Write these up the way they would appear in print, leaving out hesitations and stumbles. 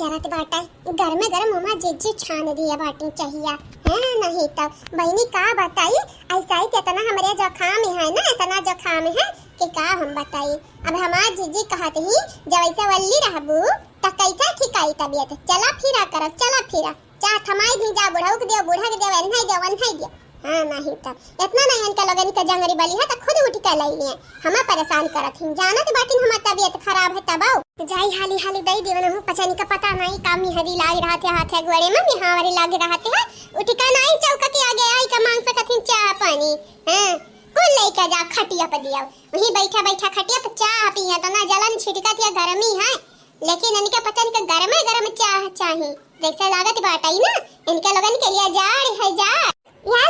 जरत बाटा गरमे गरम मम्मा जिज्जी छान दिया बाटी चाहिए है नहीं तब बहनी का बताई ऐसा ही इतना हमारे जुकाम है ना इतना जुकाम है कि का हम बताई। अब हमार जिज्जी कहत ही जब ऐसे वल्ली रहबू त कैसा ठिकाई तबियत चला फिरा कर चला फिरा चाह थमाई भी जा बुढ़ऊ के दे बूढ़ा के दे वन्हाई दे हां नहीं तब इतना नहीं इनका लगन का जंगरी बली है त खुद उठ के लई लिए हमें परेशान करत ही जानत बाटी हमार तबियत खराब है तबाऊ जाई हाली हाली दई देवन हूं पचन का पता नहीं कामी हरी लाग रहते हाथ है गोड़े में बिहावरी लाग रहते है उठ के नहीं चौका के आगे आई का मांग सकथिन चाह पानी हां कुल लेके जा खटिया पे दिया वही बैठा बैठा खटिया पे चाह पिया तो ना जलन छिटका थिया गर्मी है लेकिन इनका पता नहीं गरम गरम चाह चाहिए जैसे लागत बाटाई ना इनका लगन के लिए जाड़ है जाड़ या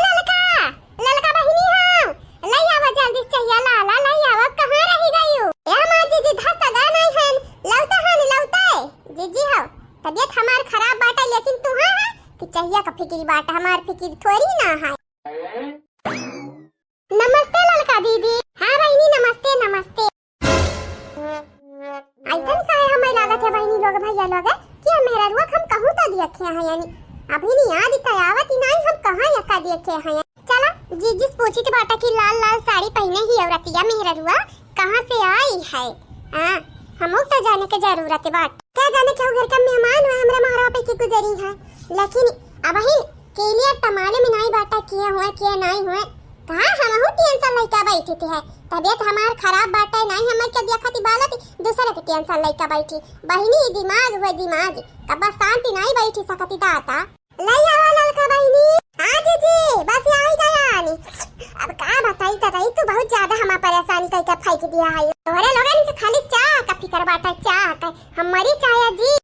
ललका बहिनी हां लई आवा जल्दी चाहिए लाला लई आवा कहां रही गई हो या मां जी धस गा नहीं है लौटा जीजी हो तबीयत हमार खराब बाटा लेकिन तू हां कि चाहिए का फिक्री बाटा हमार फिक्री थोड़ी ना है। नमस्ते ललका दीदी हां बहिनी नमस्ते नमस्ते ऐसा का है हमें लागत है बहिनी लोग भैया लोग कि मेरा रुआ हम कहूं तो देखे हैं यानी अभी नहीं याद इतना आवत ही नहीं हम कहां यका देखे हैं चला जीजी पूछी थी बाटा की लाल लाल साड़ी पहने ही औरतिया मेरा रुआ कहां से आई है हां हम तो जाने की जरूरत है बात क्या जाने क्यों घर का मेहमान है हमरा महारा पे की गुजरी है लेकिन अब ही क्लियर तमाले में नहीं बाटा किया हुआ किया नहीं हुआ कहां हम हो टेंशन लेके बैठी थी है तबीयत हमार खराब बाटा नहीं हमें क्या देखती बालत दूसरे के टेंशन लेके बैठी बहिनी दिमाग हुआ दिमाग कब शांति नहीं बैठी सकती दाता लई आवा ललका बहिनी हां जी बस आई गया नी अब का बताई त रही तू बहुत ज्यादा हमें परेशान करके फेंक दिया है तोरे लोगन के खाली चाह का फिकर बाटा चाह का हमारी चाह जी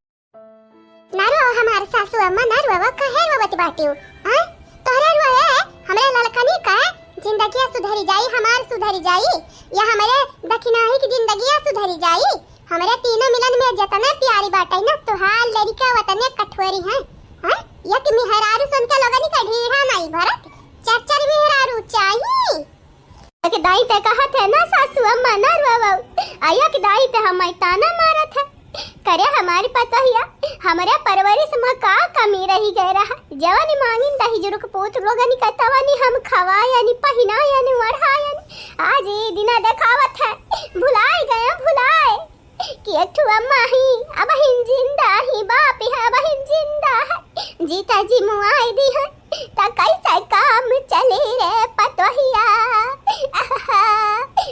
नारो हमारे सासू अम्मा नारो वो कहे वो बत बाटियो हां तोरे रो है हमरे ललकनी का जिंदगी सुधरी जाई हमार सुधरी जाई या हमारे दक्षिणाही की जिंदगी सुधरी जाई हमारे तीनों मिलन में जतना प्यारी बाटाई ना तो हाल लड़का वतने कठोरी है हां या कि मेहरारू सुन के लोगन का ढीढ़ा नहीं भरत चरचर मेहरारू चाहिए कि दाई ते कहा थे ना सासू अम्मा ना रो आया कि दाई ते हमारी ताना मारा था करे हमारी पता हिया हमारे परवरिश में का कमी रही गए रहा जवानी मांगिन दही जुरुक पोत लोगनी का तवानी हम खवाया नी पहिनाया नी वढ़ाया नी आज ये दिना देखावत है भुलाए गए भुलाए कि अठु अम्मा ही अब हिन जिंदा ही बाप है अब हिन जिंदा है जीता जी मुआई दी है ता कैसा काम चले रे पतोहिया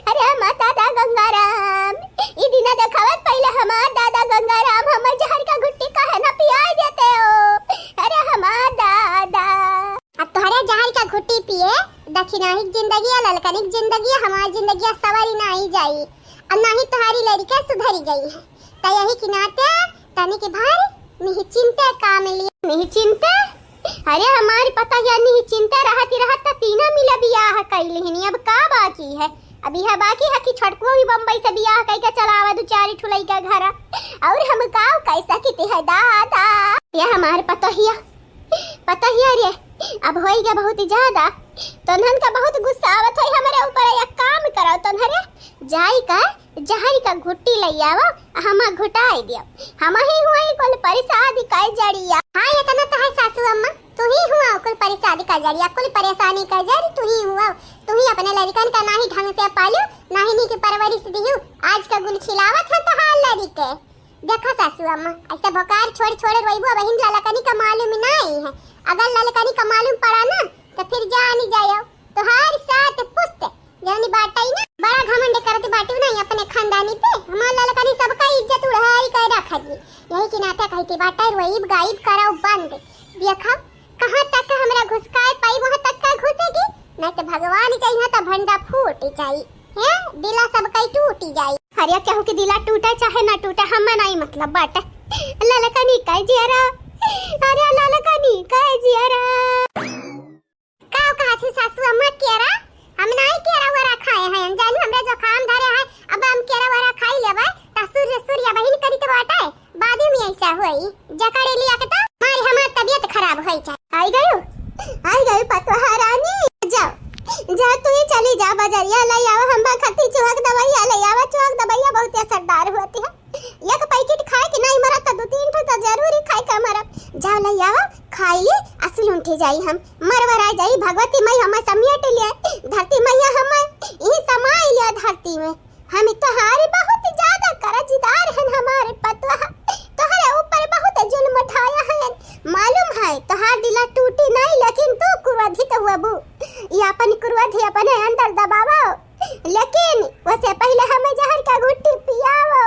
अरे माता दा गंगाराम ई दिना देखावत पहले हमार दादा गंगाराम हमर जहर का गुट्टी का है ना पियाई देते हो अरे हमार दादा अब तोहरे जहर का गुट्टी पिए दक्षिणाही जिंदगी या ललकनिक जिंदगी हमार जिंदगी सवारी ना आई जाई अब नहीं तुम्हारी लड़की सुधरी गई है तो यही की नाते तने के भाई नहीं चिंता काम लिए नहीं चिंता अरे हमारी पता या नहीं चिंता रहती तीना मिला बियाह कैलहिनी अब का बाकी है अभी है बाकी है कि छटको भी बम्बई से बियाह कई के चलावा दो चारी ठुलई का घर और हम गांव कैसा किते है दादा ये हमारे पता हिया रे अब होई गया बहुत ज्यादा तनहन का बहुत गुस्सा आवत है हमारे ऊपर एक काम करो तनहरे जाई का जहर का घुट्टी लई आवा हम घुटाई दियो हम ही हुआ कुल परिसादी का जड़िया हां ये तना तो है सासू अम्मा तू ही हुआ कुल परिसादी का जड़िया कुल परेशानी का जड़ी तू ही हुआ तू ही अपने लड़कन का नाही ढंग से पालो नाही नी की परवरिश दियो आज का गुल खिलावत है तो हाल लड़के देखो सासू अम्मा ऐसे भकार छोड़ छोड़ रोइबो बहिन ललकनी का मालूम नहीं है अगर ललकनी का मालूम पड़ा ना तो फिर जानी जायो तो हर साथ पुस्त जानी बाटाई ना बड़ा घमंड करत बाटू नहीं अपने खानदानी पे हमार ललकनी सबका इज्जत उड़ाई कर रखा दी यही की नाता कहती बाटाई रोइब गायब कराओ बंद देखा कहां तक हमरा घुसकाए पाई वहां तक का घुसेगी नहीं तो भगवान चाहिए तो भंडा फूट जाई है दिला सब कई टूट जाई हरिया कहू कि दिला टूटे चाहे ना टूटे हम नहीं मतलब बाटा ललकनी का जियारा अरे ललकनी का जियारा काव कहा थी सासू अम्मा केरा हम नहीं केरा वरा खाए हैं जानू हमरा जो काम धरे है अब हम केरा वरा खाई लेबे त सूर्य बहिन करी तो बाटा बाद में ऐसा होई जकड़े लिया के तो मारी हमार तबीयत खराब होई जाए आई गयो पतोहा रानी जा तू ही चली जा बाजारिया ले आवा हम खट्टी चौक दवाइया ले आवा चौक दवाइया बहुत असरदार होती है एक पैकेट खाए कि नहीं मरा तो 2-3 ठो तो जरूर उठी जाई हम मरवरा जाई भगवती मैया हम समेट लिए धरती मैया हम ई समाई लिया धरती में हम तोहारी बहुत ज्यादा कर्जदार हैं हमारे पतवा तोहरे ऊपर बहुत जुल्म उठाया है मालूम है तोहार दिला टूटी नहीं लेकिन तू क्रोधित हुआ बू ये अपन क्रोध अपने अंदर दबावो लेकिन उससे पहले हमें जहर का घुट्टी पियावो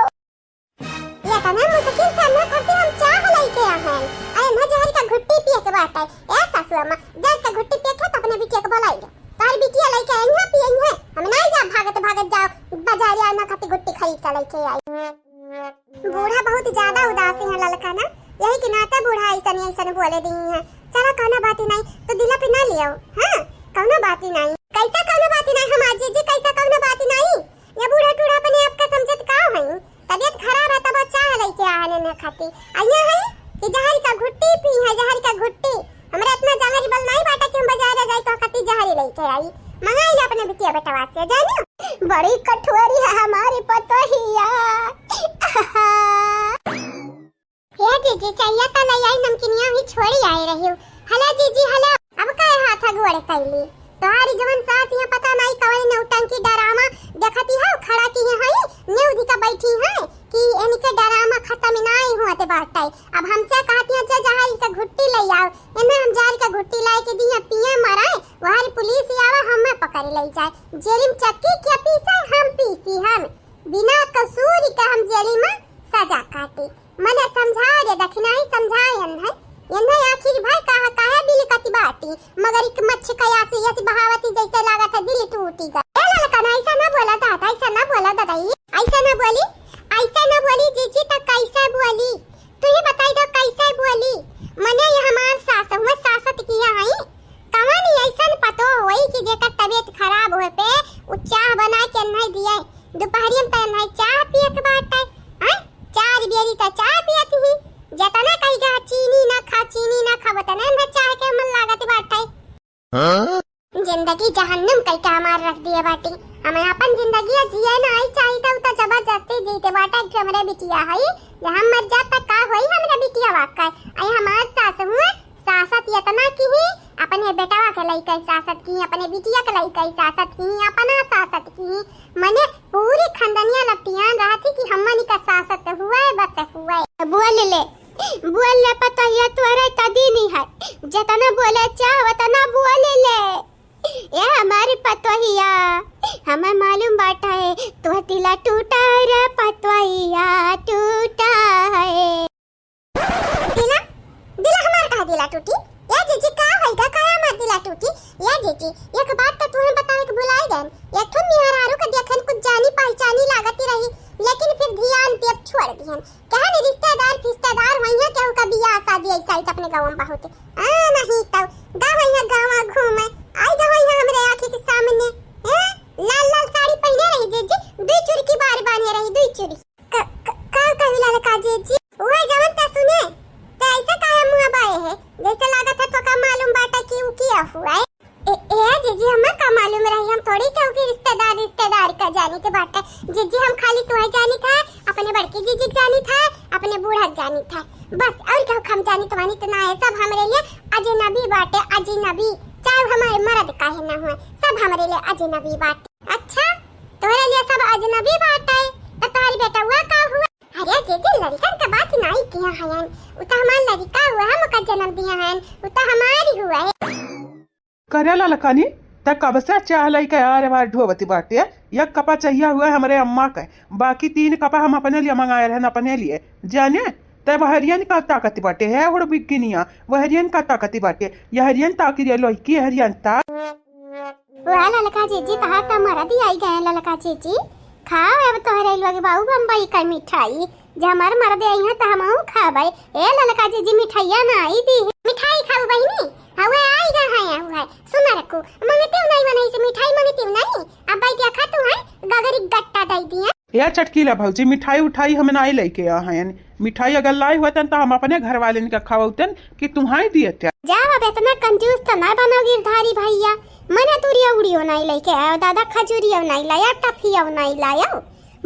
ये तना मुश्किल से न करते हम चाह लेके आ हैं अरे न जहर का घुट्टी पिए के बात है ए सासुमा जहर का घुट्टी पिए तो अपने बिटिया को बुलाई दो तार बिटिया लेके आई है पिए है हम नहीं जा भागत जाओ बाजार या ना खाती घुट्टी खरीद के लेके आई बूढ़ा बहुत ज्यादा उदासी है ललका ना यही के नाते बूढ़ा ऐसा बोले दी है चला कहना बात नहीं तो दिला पे ना लियो हां कहना बात नहीं कैसा कहना बात नहीं हम आज जी कैसा कहना बात नहीं ये बूढ़ा टूढ़ा अपने आप का समझत का है तबीयत खराब है तब चाह लेके आने न खाती आया है कि जहर का घुट्टी पी है जहर का घुट्टी हमरा इतना जहर बल नहीं बाटा कि हम बाजार जाए तो खाती जहर लेके आई मंगाई अपने बिटिया बेटा से जानियो बड़ी कठोरी है हमारी पतोहिया ये जीजी चाहिए तो ले आई नमकीनिया ही छोड़ी आई रही हूं हला जीजी हला अब काहे हाथ गोड़े कैली तोहारी जवन साथ यहाँ पता नहीं कवई नौटंकी डरामा देखती है खड़ा की है न्यूज़ का बैठी है कि इनके डरामा खत्म नहीं हुआ ते बाटाई अब हमसे कहती है जहर का घुट्टी ले आओ इन्हें हम जहर का घुट्टी लाए के दिया पिए मराए वहां पुलिस आवे हमें पकड़ ले जाए जेल में चक्की के पीसा हम पीसी हम बिना कसूर के हम जेल में सजा काटी मने समझा रे दखना ही समझायन है इन्हें आखिर भाई कहा दिल कति बाटी मगर एक मच्छ कया से ऐसी बहावती जैसे लगा था दिल टूटी गया ललका ऐसा ना बोला था ऐसा ना बोला दादाई ऐसा ना बोली जीजी तो कैसा बोली तू ये बताई दो कैसा बोली मने ये हमार सास हुआ सासत किया है कहानी ऐसा पतो होई कि जेकर तबीयत खराब होए पे उ चाह बना के नहीं दिए दोपहरियम त नहीं चाह पिए के बात है चार बेरी त चाह पियत ही जतना कहीं गा चीनी ना खा बतना न चाह के मन लागत बाटे जिंदगी जहन्नुम कई के हमार रख दिए बाटी हमें अपन जिंदगी जिए ना आई चाहिए तो जबरदस्ती जीते बाटा कि हमरे बिटिया है जहां मर जाता का होई हमरे बिटिया वाका आई हमार सास हुआ सासत इतना की ही अपने बेटावा के लइका सासत की अपने बिटिया के लइका सासत की अपना सासत की मने पूरी खंदनिया लपटियां रहती कि हमनी का सासत हुआ है बस हुआ है बोल ले पता ये तोरे तदी नहीं है जितना बोले चाह उतना बोल ले ये हमारी पतोहिया हमें मालूम बाटा है तो दिला टूटा रे पतोहिया टूटा है दिला हमार का दिला टूटी ये जीजी का होएगा का हमार दिला टूटी ये जीजी एक बात तो तुम्हें बताने के भुलाई गए एक ठन निहरारू के देखन कुछ जानी पहचानी लागती रही लेकिन फिर ध्यान पे छोड़ दिहन कहने रिश्तेदार वहिया केहू का बियाह शादी ऐसा ही अपने गांव में बहुत नहीं तो गांव घूमे आई गई हमरे आंखी के सामने लाल साड़ी पहने रही जीजी दुई चूड़ी की बार बांधे रही दुई चूड़ी का कहला लका जीजी ओए जवन त सुने तो ऐसा काहे मुंह बाए है जैसे लागत है तो का मालूम बाटा कि उ किया हुआ है ए जीजी हमें का मालूम रही हम थोड़ी क्यों कि रिश्तेदार का जाने के बाटा जीजी हम खाली तुम्हें जानी था अपने बड़की जीजी जानी था अपने बूढ़ा जानी था बस और क्या हम जानी तुम्हारी तो ना है सब हमारे लिए अजनबी बाटे अजनबी चाहे हमारे मर्द काहे ना हुए सब हमारे लिए अजनबी बाटे अच्छा तुम्हारे लिए सब अजनबी बाटे तो तुम्हारी बेटा हुआ का हुआ अरे जीजी लड़कन का बात नहीं किया है उता हमारा लड़का हुआ है मुका जन्म दिया है उता हमारी हुआ है करेला लकानी तक कब से चाह लाई के यार बार ढोवती बाटे एक कपा चाहिए हुआ है हमारे अम्मा का बाकी 3 कपा हम अपने लिए मंगाए रहे अपने लिए जाने तब हरियन का ताकत बाटे है और बिकिनिया वह हरियन का ताकत बाटे यह हरियन ताकि रे लोही की हरियन ता वाह ललका जीजी तहा त मरा दी आई गए ललका जीजी खाओ अब तोहरे लोगे बाऊ बम्बई का मिठाई जे हमार मर्द आई है त हमहु खाबै ए ललका जीजी मिठाइया ना आई दी मिठाई खाऊ बहिनी हवे आई गा है सुन रखो मंगते नहीं बनाई से मिठाई मंगती नहीं अब भाई क्या खातू है गगरी गट्टा दई दिया या चटकीला भौजी मिठाई उठाई हम नहीं लेके आ हैं मिठाई अगर लाई होतन तो हम अपने घर वाले का खवाउतन कि तुम्हारी दिए थे जाओ अब इतना कंजूस तो ना बनो गिरधारी भैया मने तुरिया उड़ियो नहीं लेके आयो दादा खजूरियो नहीं लाया टफियो नहीं लायो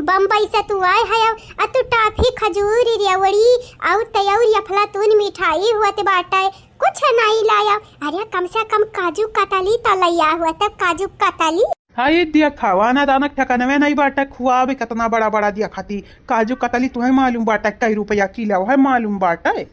बम्बई से तू आए है आ तू टॉफी खजूरी रेवड़ी आउ तयौरी अफलातून मिठाई हुआ ते बाटा कुछ नहीं लाया। अरे कम से कम काजू कतली तो लिया हुआ, तब काजू कतली। हाँ ये दिया खावाना दाना ठिकाने नहीं बाटा, खुआबे कितना बड़ा बड़ा दिया खाती। काजू कतली तुम्हें मालूम बाटा कई रुपया किलो है, मालूम बाटा है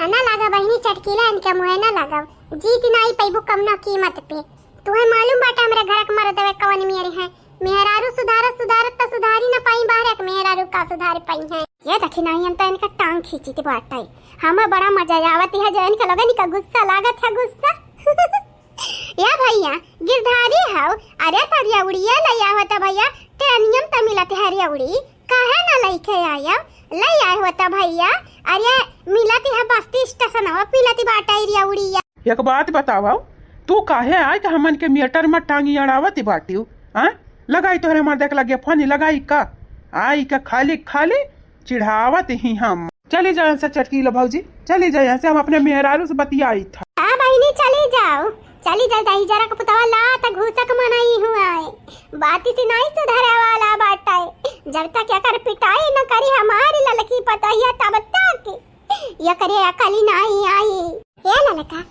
ना लगा बहनी चटकीला इनके मुँह ना लगा, जीत नहीं पैबू कम ना कीमत पे। तुम्हें मालूम बाटा हमारे घर के मर्द कवन मेरे हैं, मेहरारू सुधारत सुधारत तो सुधारी न पाई, बाहर एक मेहरारू का सुधार पाई है। ये देखी नहीं अंत इनका टांग खींची थी बाटा है, हमें बड़ा मजा आवत है जो इनका लगा इनका गुस्सा लागत है गुस्सा। या भैया गिरधारी हाउ, अरे तरिया उड़िया लया होता भैया, टेनियम त मिलत है रे उड़ी, काहे ना लेके आया ले आए होता भैया। अरे मिलत है बस्ती स्टेशन हो पिलती बाटा रे उड़िया। एक बात बतावा, तू काहे आए कि हमन के मीटर में टांगी अड़ावत बाटी? हाँ लगाई तोहरे मार देख लगे फोन लगाई का, आई का खाली खाली चिढ़ावत ही हम। चले जाए से चटकीला भौजी, चले जाए यहाँ से, हम अपने मेहरारू से बतियाई था। हाँ बहनी चली जाओ दही जरा का पुतवा ला त घूसक मनाई हुआ है, बाती से नहीं सुधरे वाला बाटा है। जब तक क्या कर पिटाई न करी हमारी ललकी पतैया तब तक ये करे अकली नहीं आई। ये ललका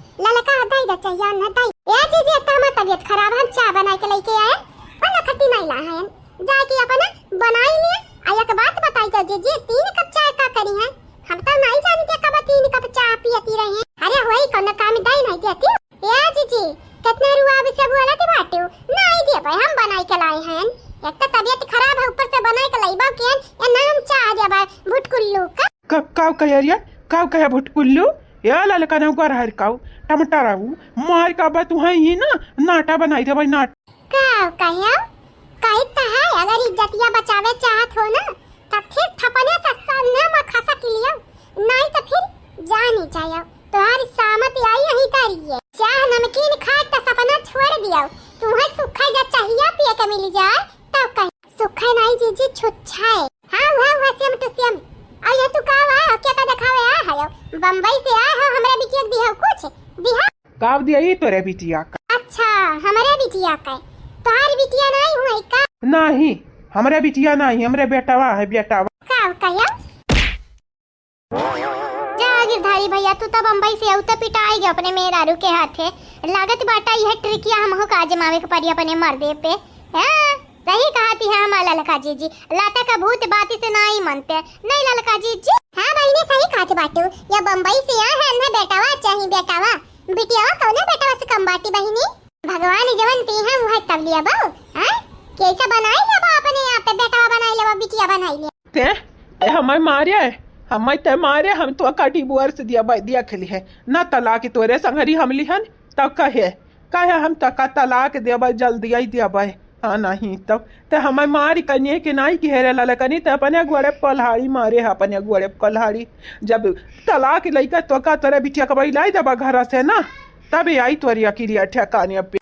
दही द चाहिए न दही। ए जीजी तमा तबीयत खराब है, चाय बना के लेके आए पर खट्टी नहीं ला है, जाके अपना बनाई ले। आया के बात बताई तो जीजी 3 कप चाय का करी है, हम तो नहीं जानी के कब 3 कप चाय पीती रहे हैं। अरे वही कौन काम दही नहीं देती। ए जीजी कितना रुआ भी सब वाला थे बाटू नहीं दे भाई, हम बनाई के लाए हैं। एक तो तबीयत खराब है ऊपर से बनाई के लाई बाव के ये नाम चाह दे बा भुटकुल्लू का काव कहिया काव कहिया भुटकुल्लू या ललका न कर हर काव टमाटर आऊ मार का बा तू है ही ना नाटा बनाई दे भाई नाट काव कहिया कहता है। अगर इज्जतिया बचावे चाहत हो ना तब फिर थपने से सामने में खसा के लियो, नहीं तो फिर जानी चाहिए तुम्हारी सामत आई यही करिए। चाह नमकीन खाए तो सपना छोड़ दिया, तुम्हें सूखा जा चाहिए पिए के मिल जाए तब कहीं सूखा नहीं जीजी छुच्छा है। हाँ हुआ सेम टू सेम। आया तू का आया क्या का दिखावे आया है, बम्बई से आया है हमरा बिटिया दिहा कुछ दिहा काव दिया ही तोरे बिटिया का। अच्छा हमारे बिटिया का, तुम्हारी बिटिया नहीं हुई का? नहीं हमरे बिटिया नहीं, हमरे बेटावा है बेटावा। काव कहिया गिरधारी भैया तू तो बम्बई से औता पिटाई गए अपने मेहरारू के हाथे, लागत बाटा यह ट्रिकिया हम हो काज मावे के परी अपने मर्दे पे। हां सही कहती है हमारा ललका जीजी, लाता का भूत बाती से नहीं मनते नहीं ललका जीजी। हां भाई ने सही कहती बाटू, ये बम्बई से आया है ना बेटावा चाहिए बेटावा, बिटिया कौन बेटावा से कम बाटी बहिनी, भगवान जवंती है वह तब लिया बाऊ। हां कैसा बनाई ले बा अपने आप पे बेटावा बनाई ले बिटिया बनाई ले ते हमें मारे हम ते मारे, हम तो काटी बुआर से दिया खेली है ना तलाक तोरे संगरी हम लिहन तब कहे हम तका तलाक देबा जल्दी आई देबा। हाँ नहीं तब ते हमें मारी कनिए के नहीं कि हेरे ललकनी ते अपने गोड़े कल्हाड़ी मारे है, अपने गोड़े कल्हाड़ी। जब तलाक लइका तो का तोरे बिटिया कबई लाई देबा घर से ना तब आई तोरी अकेलिया ठेकाने पे।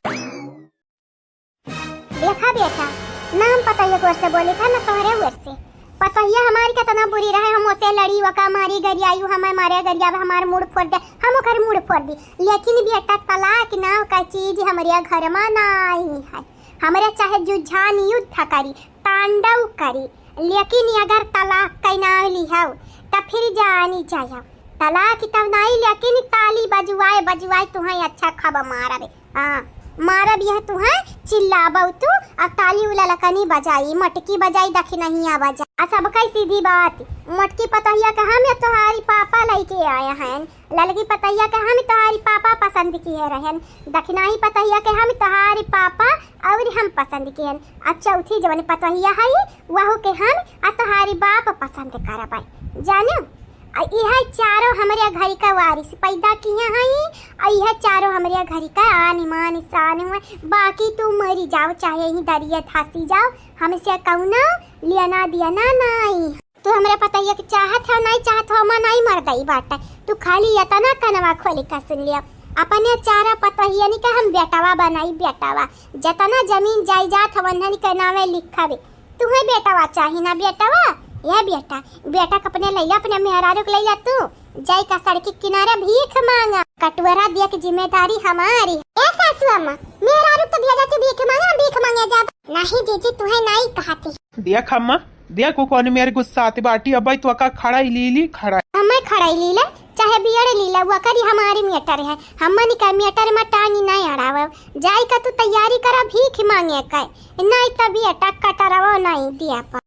देखा बेटा नाम पता ये गोर से बोले था ना तोहरे गोर से पता ये हमारी कितना बुरी रहे, हम उसे लड़ी वका मारी गरियायु हमें मारे गरिया हमार मूड फोड़ दे, हम ओकर मूड फोड़ दी। लेकिन बेटा तलाक नाम का चीज हमारे घर में नहीं है, हमारे चाहे जुझान युद्ध करी तांडव करी, लेकिन अगर तलाक का नाम लिया तब फिर जानी चाहिए तलाक तब नहीं, लेकिन ताली बजुआए तुम्हें अच्छा खबर मारबे। हाँ मारब यह तुम्हें चिल्लाबो तू अब ताली उला लकनी बजाई मटकी बजाई दखी नहीं आवाज आ सब कई सीधी बात। मटकी पतैया का हम तुम्हारी पापा लेके आया हैं, ललकी पतैया का हम तुम्हारी पापा पसंद किए रहन, दखनाही पतैया के हम तुम्हारी पापा और हम पसंद किए, और चौथी जवन पतैया है वह के हम तुम्हारी बाप पसंद करब। जानो यह चारों हमारे घर का वारिस पैदा किए हैं, यह चारों हमारे घर का आन मान शान हुआ, बाकी तू मरी जाओ चाहे ही दरिया धासी जाओ, हमसे कौना लेना देना नहीं। तू हमारे पतैया के चाहत है नहीं चाहत हो मैं नहीं मर गई बाटा, तू खाली इतना कनवा खोली का सुन लिया अपने चारा पतैया नहीं का हम बेटावा बनाई बेटावा, जतना जमीन जायदाद हवन के नामे लिखावे तुम्हें बेटावा चाहिए ना बेटावा। ये बेटा अपने लैया अपने मेहरारू के लैया तू जाई का सड़क के किनारे भीख मांगा, कटवरा दिया की जिम्मेदारी हमारी। ऐसा सुअम्मा मेहरारू तो भेजा तू भीख मांगे जा नहीं जीजी तुम्हें नहीं कहती। देख अम्मा देख को कौन मेरे गुस्सा आती बाटी अब तो का खड़ा ही लीली खड़ा हमें खड़ा ही लीला चाहे है बियड़ लीला हुआ करी हमारी मियटर है हमनी का मियटर में टांगी नहीं अड़ाव जाई का तू तैयारी करा भीख मांगे का नहीं तभी अटक कटरवा नहीं दिया।